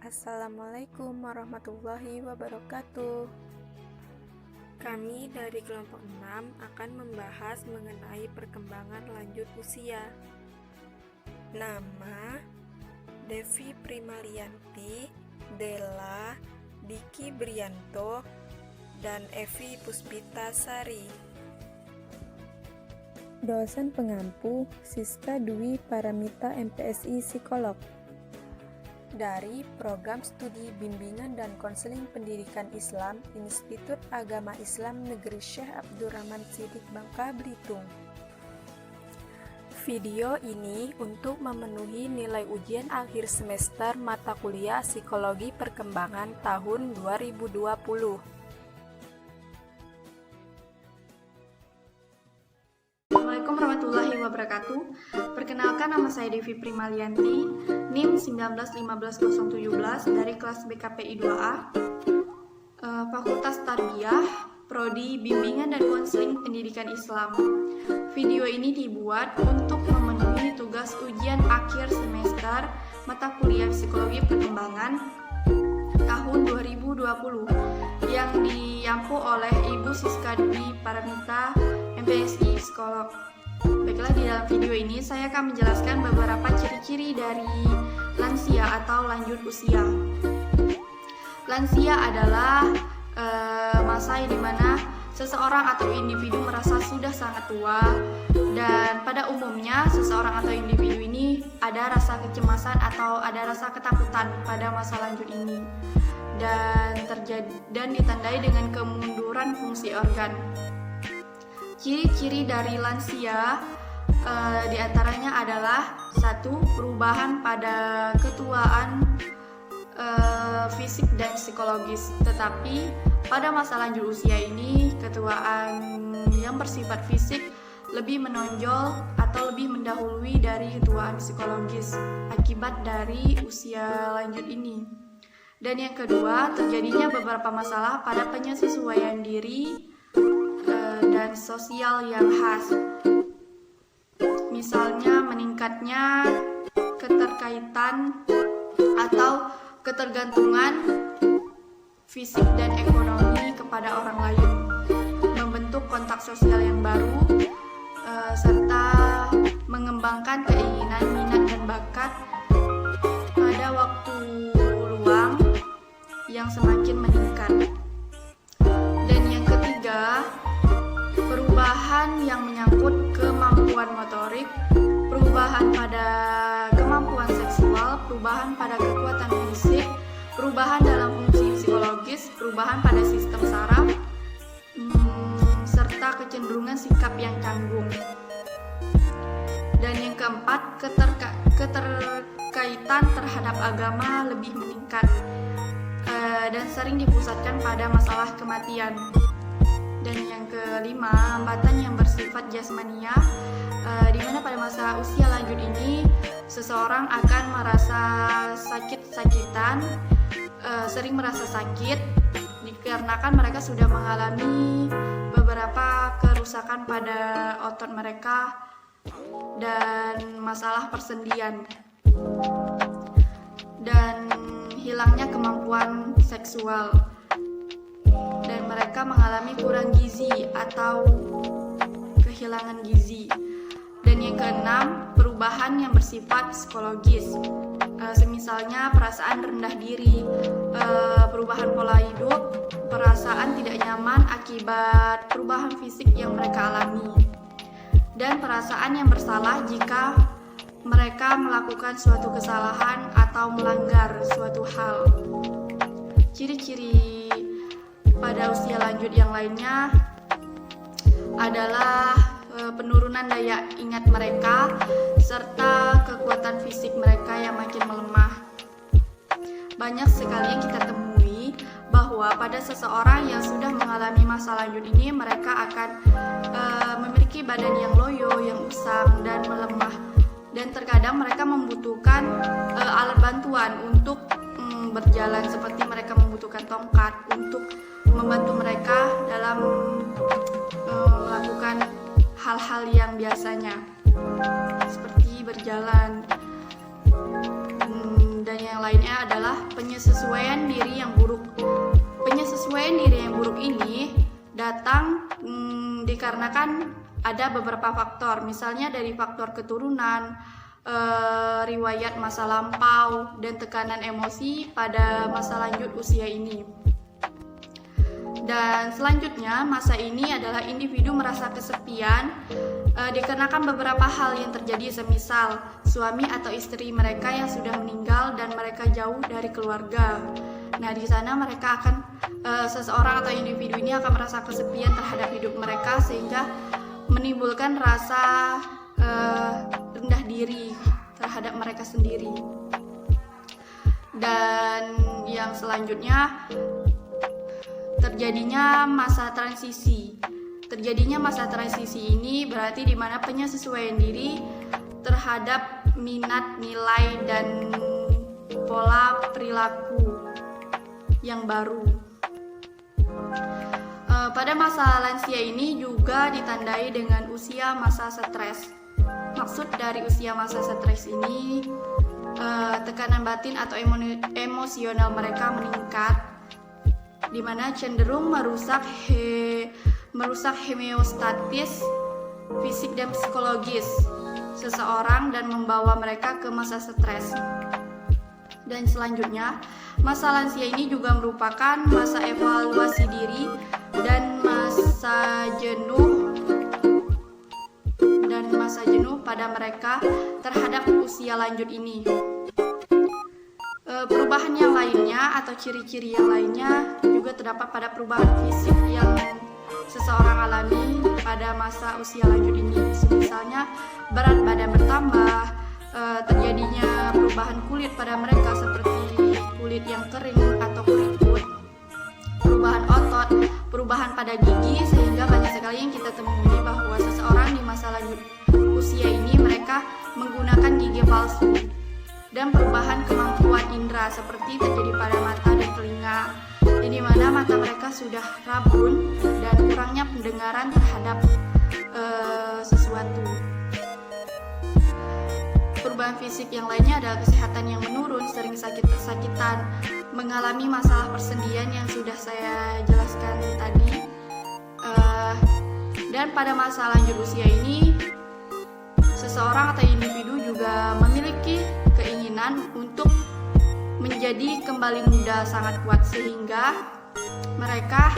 Assalamualaikum warahmatullahi wabarakatuh. Kami dari kelompok 6 akan membahas mengenai perkembangan lanjut usia. Nama: Devi Primalianti, Della, Diki Brianto, dan Evi Puspita Sari. Dosen pengampu Siska Dwi Paramita MPSI Psikolog. Dari Program Studi Bimbingan dan Konseling Pendidikan Islam Institut Agama Islam Negeri Syekh Abdurrahman Siddiq Bangka Belitung. Video ini untuk memenuhi nilai ujian akhir semester mata kuliah Psikologi Perkembangan tahun 2020. Assalamualaikum warahmatullahi wabarakatuh. Perkenalkan, nama saya Devi Primalianti, NIM 1915017 dari kelas BKPI 2A, Fakultas Tarbiyah, Prodi Bimbingan dan Konseling Pendidikan Islam. Video ini dibuat untuk memenuhi tugas ujian akhir semester mata kuliah Psikologi Perkembangan tahun 2020 yang diampu oleh Ibu Siska Dwi Paramita MPSI Psikolog. Baiklah, di dalam video ini saya akan menjelaskan beberapa ciri-ciri dari lansia atau lanjut usia. Lansia adalah masa di mana seseorang atau individu merasa sudah sangat tua, dan pada umumnya seseorang atau individu ini ada rasa kecemasan atau ada rasa ketakutan pada masa lanjut ini, dan ditandai dengan kemunduran fungsi organ. Ciri-ciri dari lansia diantaranya adalah 1. Perubahan pada ketuaan fisik dan psikologis. Tetapi pada masa lanjut usia ini, ketuaan yang bersifat fisik lebih menonjol atau lebih mendahului dari ketuaan psikologis akibat dari usia lanjut ini. Dan yang kedua, terjadinya beberapa masalah pada penyesuaian diri dan sosial yang khas. Misalnya meningkatnya keterkaitan atau ketergantungan fisik dan ekonomi kepada orang lain, membentuk kontak sosial yang baru, serta mengembangkan keinginan, minat, dan bakat pada waktu luang yang semakin meningkat. Dan yang ketiga, perubahan yang menyangkut kemampuan motorik, perubahan pada kemampuan seksual, perubahan pada kekuatan fisik, perubahan dalam fungsi psikologis, perubahan pada sistem saraf, serta kecenderungan sikap yang canggung. Dan yang keempat, keterkaitan terhadap agama lebih meningkat dan sering dipusatkan pada masalah kematian. Dan yang kelima, hambatan yang bersifat jasmania, di mana pada masa usia lanjut ini seseorang akan merasa sakit-sakitan, sering merasa sakit dikarenakan mereka sudah mengalami beberapa kerusakan pada otot mereka dan masalah persendian, dan hilangnya kemampuan seksual, dan mereka mengalami kurang gizi atau kehilangan gizi. Dan yang keenam, perubahan yang bersifat psikologis, semisalnya perasaan rendah diri, perubahan pola hidup, perasaan tidak nyaman akibat perubahan fisik yang mereka alami, dan perasaan yang bersalah jika mereka melakukan suatu kesalahan atau melanggar suatu hal. Ciri-ciri pada usia lanjut yang lainnya adalah penurunan daya ingat mereka serta kekuatan fisik mereka yang makin melemah. Banyak sekali yang kita temui bahwa pada seseorang yang sudah mengalami masa lanjut ini, mereka akan memiliki badan yang loyo, yang usang dan melemah, dan terkadang mereka membutuhkan alat bantuan untuk berjalan, seperti mereka membutuhkan tongkat untuk membantu mereka dalam melakukan hal-hal yang biasanya seperti berjalan dan yang lainnya adalah penyesuaian diri yang buruk. Penyesuaian diri yang buruk ini datang dikarenakan ada beberapa faktor, misalnya dari faktor keturunan, riwayat masa lampau, dan tekanan emosi pada masa lanjut usia ini. Dan selanjutnya, masa ini adalah individu merasa kesepian dikarenakan beberapa hal yang terjadi, semisal suami atau istri mereka yang sudah meninggal dan mereka jauh dari keluarga. Nah, di sana mereka akan seseorang atau individu ini akan merasa kesepian terhadap hidup mereka sehingga menimbulkan rasa rendah diri terhadap mereka sendiri. Dan yang selanjutnya, terjadinya masa transisi. Terjadinya masa transisi ini berarti di mana penyesuaian diri terhadap minat, nilai, dan pola perilaku yang baru. Pada masa lansia ini juga ditandai dengan usia masa stres. Maksud dari usia masa stres ini, tekanan batin atau emosional mereka meningkat, di mana cenderung merusak homeostatis fisik dan psikologis seseorang dan membawa mereka ke masa stres. Dan selanjutnya, masa lansia ini juga merupakan masa evaluasi diri dan masa jenuh pada mereka terhadap usia lanjut ini. Perubahan yang lainnya atau ciri-ciri yang lainnya juga terdapat pada perubahan fisik yang seseorang alami pada masa usia lanjut ini. Misalnya berat badan bertambah, terjadinya perubahan kulit pada mereka seperti kulit yang kering atau keriput, perubahan otot, perubahan pada gigi, sehingga banyak sekali yang kita temui bahwa seseorang di masa lanjut usia ini mereka menggunakan gigi palsu. Dan perubahan kemampuan indera seperti terjadi pada mata dan telinga, di mana mata mereka sudah rabun dan kurangnya pendengaran terhadap sesuatu. Perubahan fisik yang lainnya adalah kesehatan yang menurun, sering sakit-sakitan, mengalami masalah persendian yang sudah saya jelaskan tadi. Dan pada masa lanjut usia ini, seseorang atau individu juga memiliki keinginan untuk menjadi kembali muda sangat kuat, sehingga mereka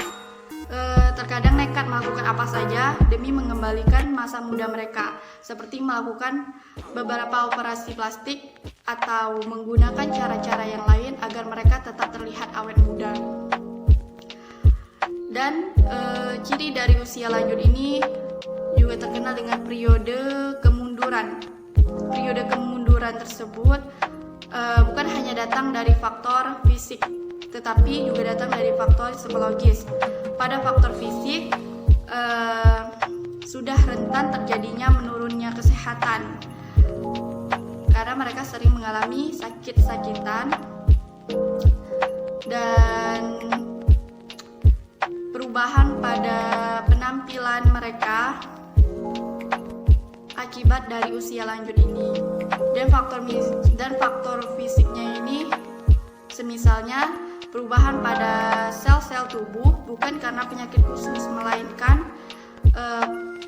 terkadang nekat melakukan apa saja demi mengembalikan masa muda mereka, seperti melakukan beberapa operasi plastik atau menggunakan cara-cara yang lain agar mereka tetap terlihat awet muda. Dan ciri dari usia lanjut ini juga terkenal dengan periode kemunduran. Periode kemunduran tersebut bukan hanya datang dari faktor fisik, tetapi juga datang dari faktor psikologis. Pada faktor fisik, sudah rentan terjadinya menurunnya kesehatan karena mereka sering mengalami sakit-sakitan, dan perubahan pada penampilan mereka akibat dari usia lanjut ini. Dan faktor fisiknya ini semisalnya perubahan pada sel-sel tubuh bukan karena penyakit khusus, melainkan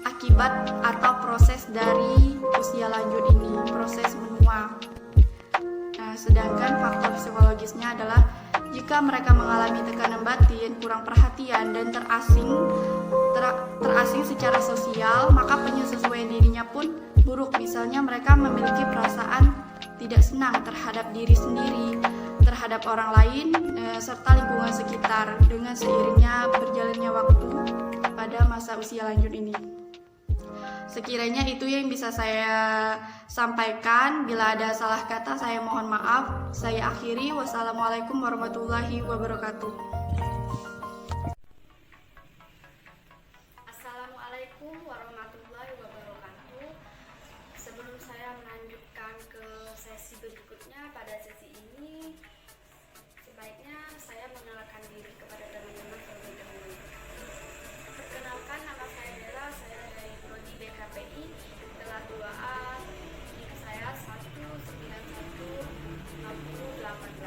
akibat atau proses dari usia lanjut ini, proses menua. Nah, sedangkan faktor psikologisnya adalah jika mereka mengalami tekanan batin, kurang perhatian, dan terasing secara sosial, maka penyesuaian dirinya pun buruk. Misalnya mereka memiliki perasaan tidak senang terhadap diri sendiri, terhadap orang lain, serta lingkungan sekitar dengan seiringnya berjalannya waktu pada masa usia lanjut ini. Sekiranya itu yang bisa saya sampaikan. Bila ada salah kata, saya mohon maaf. Saya akhiri. Wassalamualaikum warahmatullahi wabarakatuh. Assalamualaikum warahmatullahi wabarakatuh. Sebelum saya melanjutkan ke sesi berikutnya, pada sesi ini sebaiknya saya mengenalkan diri kepada teman-teman terlebih dahulu. Perkenalkan, nama saya Bella, saya dari Prodi BKPI kelas 2A, NIM saya 1916088.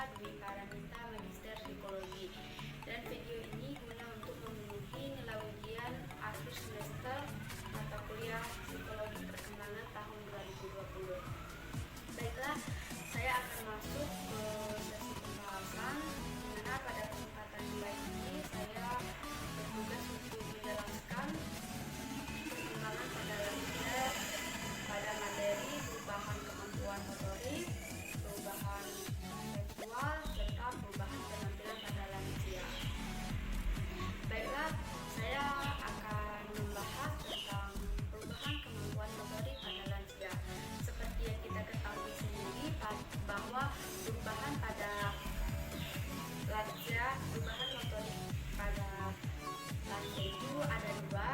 Dwi Paramita, Magister Psikologi. Dan video ini guna untuk memenuhi nilai ujian akhir semester mata kuliah Psikologi Perkembangan tahun 2020. Baiklah, saya akan masuk ke sesi pembahasan, di mana pada kesempatan kali ini saya bertugas untuk menjelaskan perkembangan pada lansia pada materi perubahan kemampuan motorik, perubahan seksual, serta perubahan penampilan pada lansia. Baiklah, saya akan membahas tentang perubahan kemampuan motorik pada lansia. Seperti yang kita ketahui sendiri bahwa perubahan pada lansia, perubahan motorik pada lansia itu ada dua.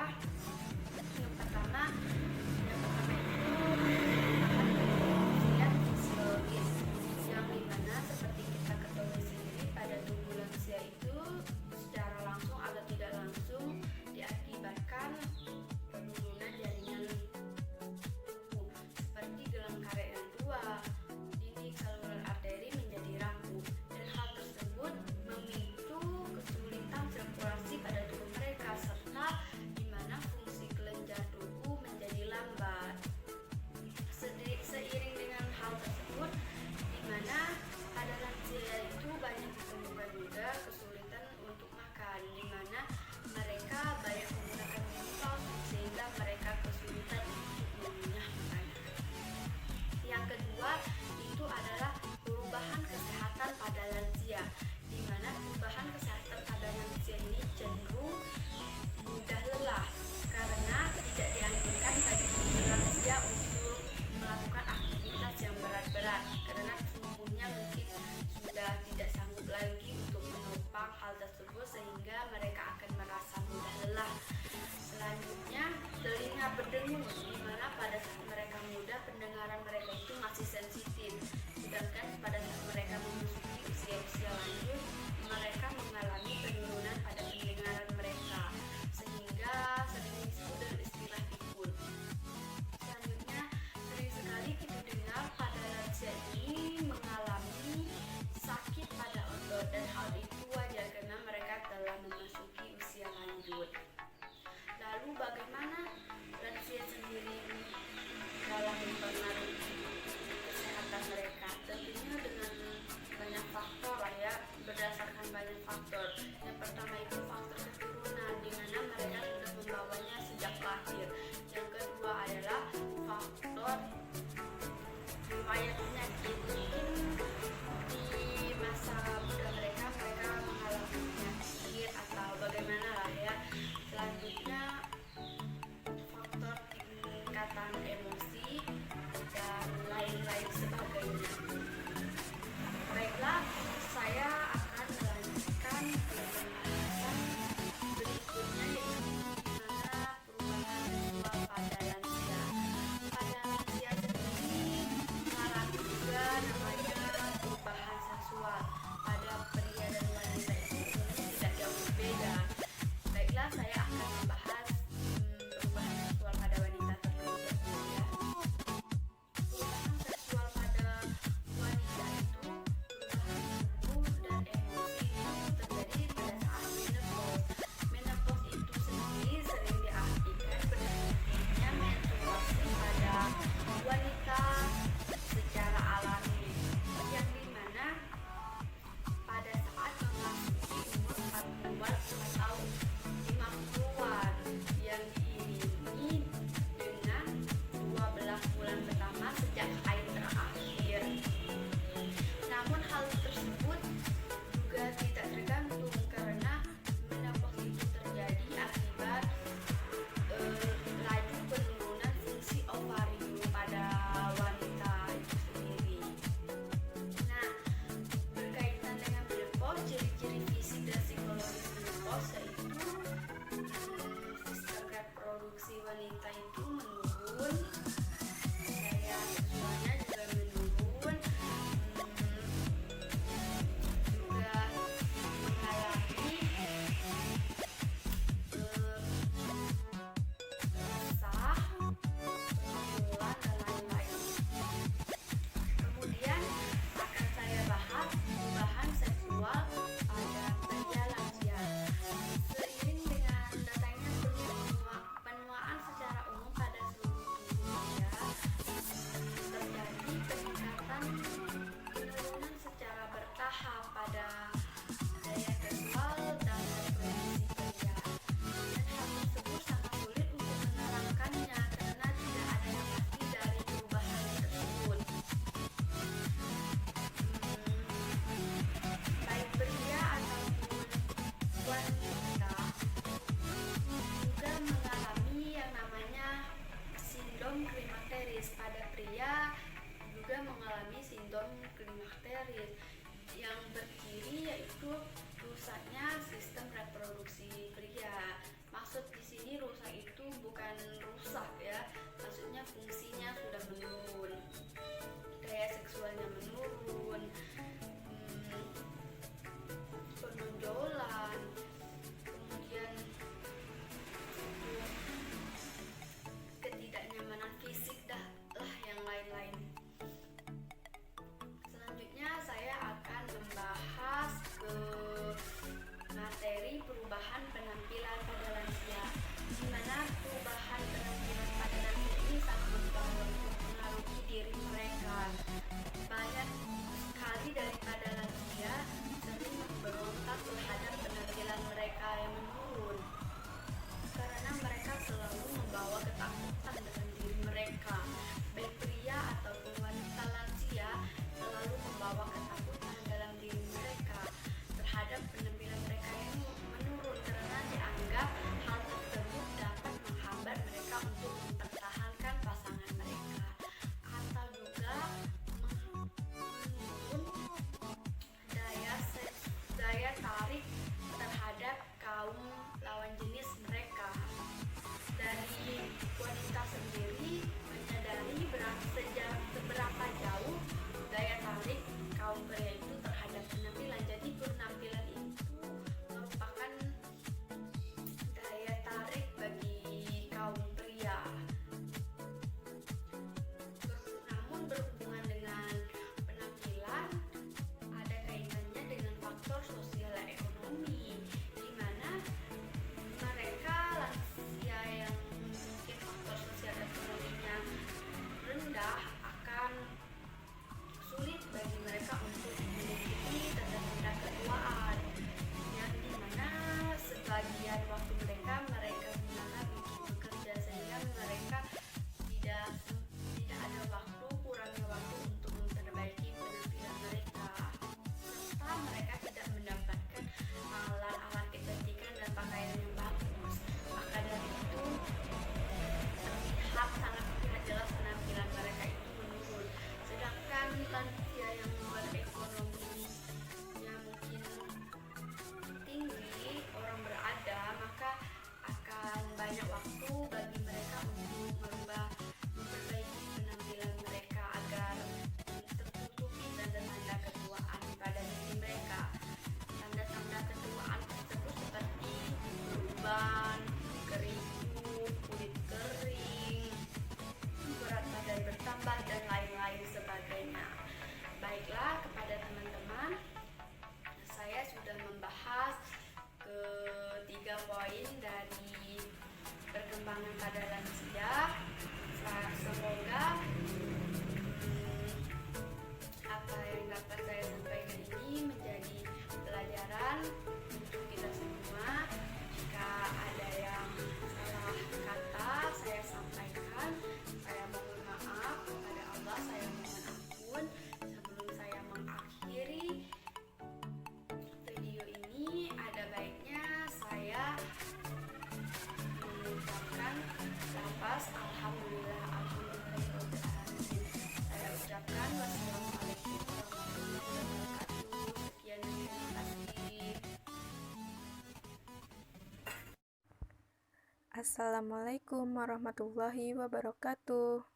Yang pertama itu perubahan fisiologis, yang dimana seperti kita ketahui sendiri pada tubuh lansia itu secara langsung atau tidak langsung diakibatkan penurunan jaringan tubuh seperti gelang karet yang tua, dinding saluran arteri menjadi rapuh, dan hal tersebut memicu kesulitan sirkulasi pada tubuh mereka, serta di mana fungsi kelenjar tubuh menjadi lambat. Seiring dengan hal tersebut, di mana pada lansia itu banyak ditemukan juga kesulitan untuk makan, di mana mereka banyak menggunakan minum sehingga mereka kesulitan untuk mengunyah makanan. Yang kedua itu adalah perubahan kesehatan pada lansia, di mana perubahan kesehatan pada lansia ini cenderung mudah lelah karena tidak dianjurkan bagi lansia untuk melakukan aktivitas yang berat-berat karena tubuhnya mungkin sudah tidak sanggup lagi untuk menopang hal tersebut sehingga mereka akan merasa mudah lelah. Selanjutnya, telinga berdengung, di mana pada saat mereka muda pendengaran mereka itu masih sensitif, sedangkan pada saat mereka memasuki usia-usia lanjut mereka mengalami penurunan pada pendengaran mereka sehingga sering disebut dengan istilah pikun. Selanjutnya, sering sekali kita dengar pada lansia ini mengalami sakit pada otot, dan hal itu wajar karena mereka telah memasuki usia lanjut. Lalu bagaimana lansia sendiri dalam mempengaruhi kesehatan mereka? Tentunya dengan banyak faktor lah ya, berdasarkan banyak faktor. Yang pertama itu faktor keturunan, di mana mereka sudah membawanya sejak lahir. Yang kedua adalah faktor riwayat penyakit. Mungkin di masa muda mereka mengalami penyakit atau bagaimana lah ya. Selanjutnya faktor tingkatan emosi dan lain-lain sebagainya. Baiklah, saya akan melanjutkan ke pembahasan berikutnya, yaitu bagaimana perubahan seksual pada lansia. Pada lansia sendiri mengalami juga namanya perubahan seksual. Pada pria dan wanita itu tidak jauh berbeda. Baiklah, saya akan membahas klimakteris. Pada pria juga mengalami sindrom klimakteris yang berciri yaitu rusaknya sistem reproduksi pria. Maksud di sini rusak itu bukan rusak ya, maksudnya fungsinya sudah menurun, daya seksualnya menurun, penonjolan, kemudian ketidaknyamanan fisik lah yang lain-lain. Selanjutnya saya akan membahas ke materi perubahan penampilan pada lansia, di mana perubahan penampilan pada lansia ini sangat mempengaruhi diri mereka. Banyak sekali daripada lansia sering berontak terhadap penampilan mereka yang menurun, karena mereka selalu membawa ketakutan dalam diri mereka. Baik pria ataupun wanita lansia selalu membawa ketakutan dalam diri mereka terhadap penampilan mereka yang menurun, karena dianggap hal tersebut dapat menghambat mereka untuk mempertahankan pasangan mereka, atau juga menurun daya tarik terhadap kaum lawan jenis mereka. Dari wanita sendiri menyadari seberapa jauh daya tarik kaum pria itu terhadap penampilan. Jadi penampilan itu merupakan daya tarik bagi kaum pria. Namun berhubungan dengan penampilan ada kaitannya dengan faktor sosial dan ekonomi, di mana mereka lansia yang mungkin faktor sosial ekonominya rendah akan sulit bagi mereka untuk memiliki tanda-tanda ketuaan, yang dimana sebagian waktu mereka gunakan untuk bekerja, sehingga mereka tidak ada waktu, kurangnya waktu untuk memperbaiki penampilan mereka, serta mereka tidak mendapatkan alat-alat kecantikan dan pakaian yang bagus. Maka dari itu sangat terlihat jelas penampilan mereka itu menurun. Sedangkan lansia yang berekonominya mungkin tinggi, orang berada, maka akan banyak waktu bagi mereka untuk memperbaiki penampilan mereka agar tertutupi tanda-tanda ketuaan pada diri mereka. Tanda-tanda ketuaan tersebut seperti uban, keriput, kulit kering, berat badan bertambah, dan lain-lain sebagainya. Baiklah, kepada teman-teman, saya sudah membahas ketiga poin dari perkembangan pada lansia. Semoga apa yang dapat saya sampaikan ini menjadi pelajaran untuk kita semua. Jika ada yang salah kata saya sampaikan, saya mohon maaf kepada Allah, saya mohon ampun. Sebelum saya mengakhiri video ini, ada baiknya saya mengucapkan lafaz alhamdulillah, alhamdulillahirobbilalamin. Saya ucapkan wassalamualaikum warahmatullahi wabarakatuh. Sekian, terima kasih. Assalamualaikum warahmatullahi wabarakatuh.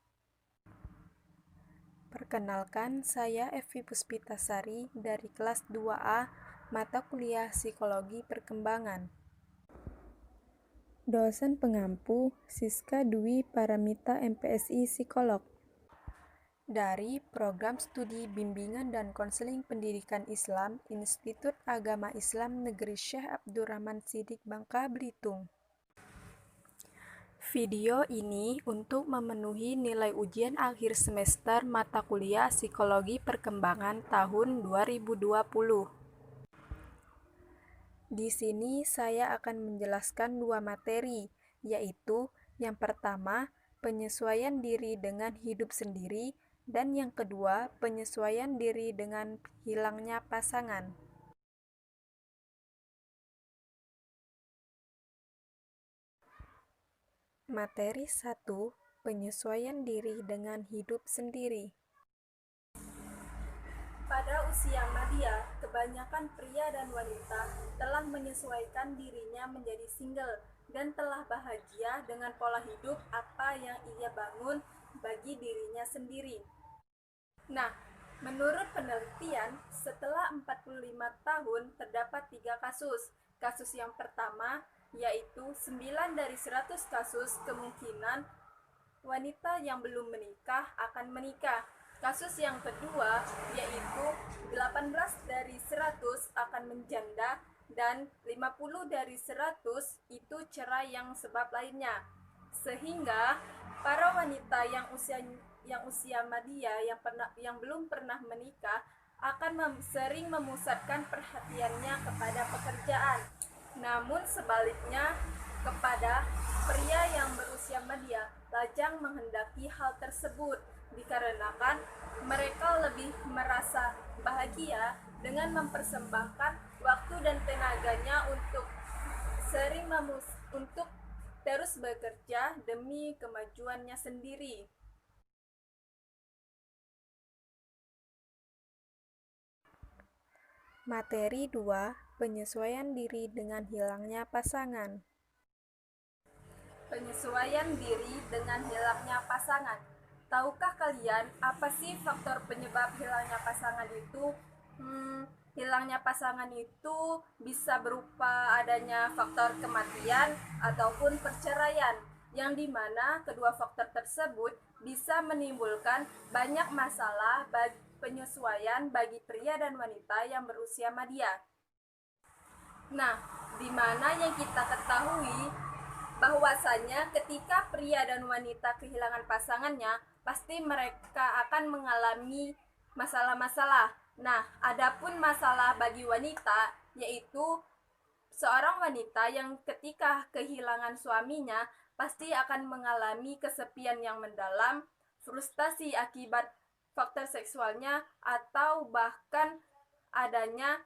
Perkenalkan, saya Evi Puspitasari dari kelas 2A, mata kuliah Psikologi Perkembangan. Dosen pengampu Siska Dwi Paramita MPSI Psikolog. Dari Program Studi Bimbingan dan Konseling Pendidikan Islam Institut Agama Islam Negeri Syekh Abdurrahman Siddiq Bangka Belitung. Video ini untuk memenuhi nilai ujian akhir semester mata kuliah Psikologi Perkembangan tahun 2020. Di sini saya akan menjelaskan dua materi, yaitu yang pertama, penyesuaian diri dengan hidup sendiri, dan yang kedua, penyesuaian diri dengan hilangnya pasangan. Materi 1, penyesuaian diri dengan hidup sendiri. Pada usia madya, kebanyakan pria dan wanita telah menyesuaikan dirinya menjadi single dan telah bahagia dengan pola hidup apa yang ia bangun bagi dirinya sendiri. Nah, menurut penelitian, setelah 45 tahun terdapat 3 kasus. Kasus yang pertama yaitu 9 dari 100 kasus kemungkinan wanita yang belum menikah akan menikah. Kasus yang kedua yaitu 18 dari 100 akan menjanda dan 50 dari 100 itu cerai yang sebab lainnya. Sehingga para wanita yang usia madya yang belum pernah menikah akan sering memusatkan perhatiannya kepada pekerjaan. Namun sebaliknya kepada pria yang berusia madya lajang menghendaki hal tersebut dikarenakan mereka lebih merasa bahagia dengan mempersembahkan waktu dan tenaganya untuk terus bekerja demi kemajuannya sendiri. Materi 2, penyesuaian diri dengan hilangnya pasangan. Penyesuaian diri dengan hilangnya pasangan. Tahukah kalian apa sih faktor penyebab hilangnya pasangan itu? Hilangnya pasangan itu bisa berupa adanya faktor kematian ataupun perceraian, yang dimana kedua faktor tersebut bisa menimbulkan banyak masalah penyesuaian bagi pria dan wanita yang berusia madya. Nah, dimana yang kita ketahui bahwasanya ketika pria dan wanita kehilangan pasangannya, pasti mereka akan mengalami masalah-masalah. Nah, adapun masalah bagi wanita, yaitu seorang wanita yang ketika kehilangan suaminya, pasti akan mengalami kesepian yang mendalam, frustasi akibat faktor seksualnya, atau bahkan adanya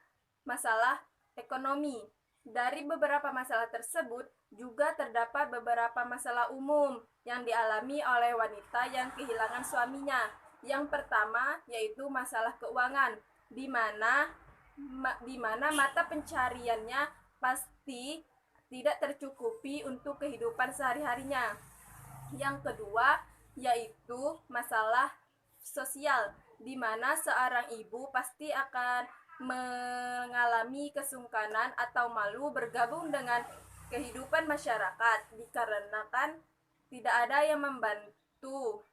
masalah ekonomi. Dari beberapa masalah tersebut, juga terdapat beberapa masalah umum yang dialami oleh wanita yang kehilangan suaminya. Yang pertama yaitu masalah keuangan, di mana mata pencariannya pasti tidak tercukupi untuk kehidupan sehari-harinya. Yang kedua yaitu masalah sosial, di mana seorang ibu pasti akan mengalami kesungkanan atau malu bergabung dengan kehidupan masyarakat dikarenakan tidak ada yang membantu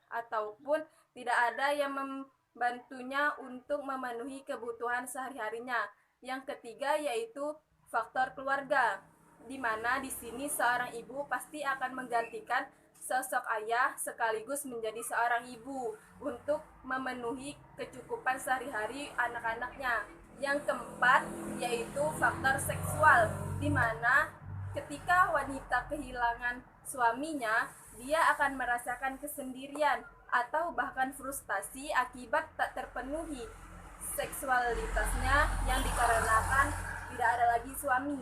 ataupun tidak ada yang membantunya untuk memenuhi kebutuhan sehari-harinya. Yang ketiga yaitu faktor keluarga, di mana di sini seorang ibu pasti akan menggantikan sosok ayah sekaligus menjadi seorang ibu untuk memenuhi kecukupan sehari-hari anak-anaknya. Yang keempat yaitu faktor seksual, di mana ketika wanita kehilangan suaminya, dia akan merasakan kesendirian atau bahkan frustasi akibat tak terpenuhi seksualitasnya yang dikarenakan tidak ada lagi suami.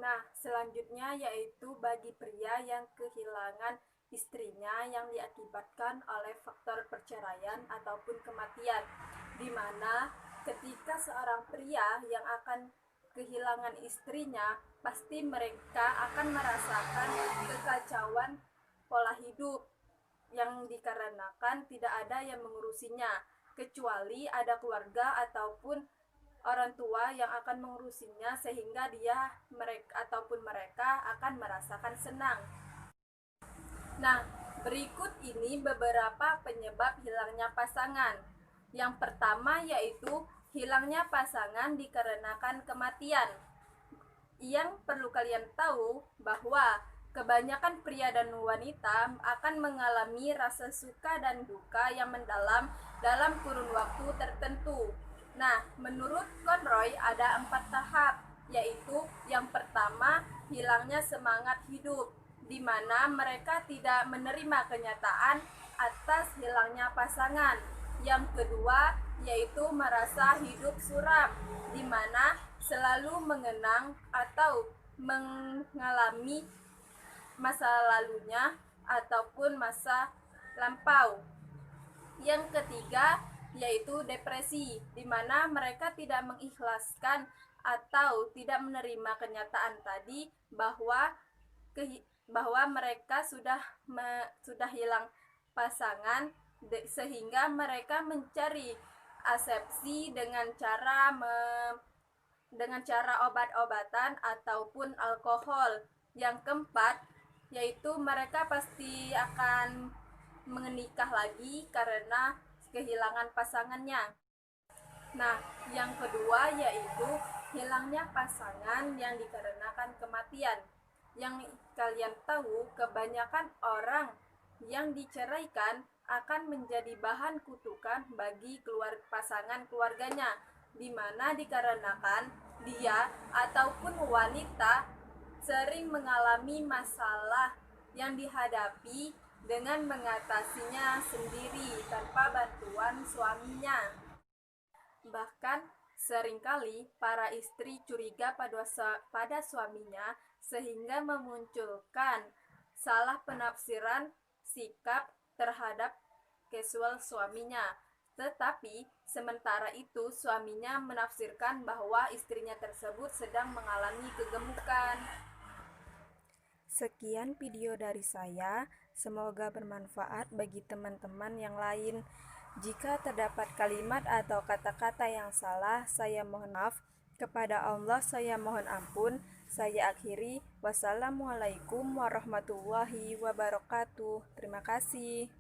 Nah, selanjutnya yaitu bagi pria yang kehilangan istrinya yang diakibatkan oleh faktor perceraian ataupun kematian, di mana ketika seorang pria yang akan kehilangan istrinya, pasti mereka akan merasakan kekacauan pola hidup yang dikarenakan tidak ada yang mengurusinya, kecuali ada keluarga ataupun orang tua yang akan mengurusinya, sehingga mereka akan merasakan senang. Nah, berikut ini beberapa penyebab hilangnya pasangan. Yang pertama yaitu hilangnya pasangan dikarenakan kematian. Yang perlu kalian tahu bahwa kebanyakan pria dan wanita akan mengalami rasa suka dan duka yang mendalam dalam kurun waktu tertentu. Nah, menurut Conroy ada 4 tahap, yaitu yang pertama hilangnya semangat hidup, di mana mereka tidak menerima kenyataan atas hilangnya pasangan. Yang kedua yaitu merasa hidup suram, di mana selalu mengenang atau mengalami masa lalunya ataupun masa lampau. Yang ketiga yaitu depresi, di mana mereka tidak mengikhlaskan atau tidak menerima kenyataan tadi bahwa mereka sudah hilang pasangan, sehingga mereka mencari asepsi dengan cara obat-obatan ataupun alkohol. Yang keempat yaitu mereka pasti akan menikah lagi karena kehilangan pasangannya. Nah, yang kedua yaitu hilangnya pasangan yang dikarenakan kematian. Yang kalian tahu, kebanyakan orang yang diceraikan akan menjadi bahan kutukan bagi pasangan keluarganya, di mana dikarenakan dia ataupun wanita sering mengalami masalah yang dihadapi dengan mengatasinya sendiri tanpa bantuan suaminya. Bahkan seringkali para istri curiga pada suaminya sehingga memunculkan salah penafsiran sikap terhadap casual suaminya. Tetapi sementara itu suaminya menafsirkan bahwa istrinya tersebut sedang mengalami kegemukan. Sekian video dari saya, semoga bermanfaat bagi teman-teman yang lain. Jika terdapat kalimat atau kata-kata yang salah, saya mohon maaf. Kepada Allah saya mohon ampun. Saya akhiri. Wassalamualaikum warahmatullahi wabarakatuh. Terima kasih.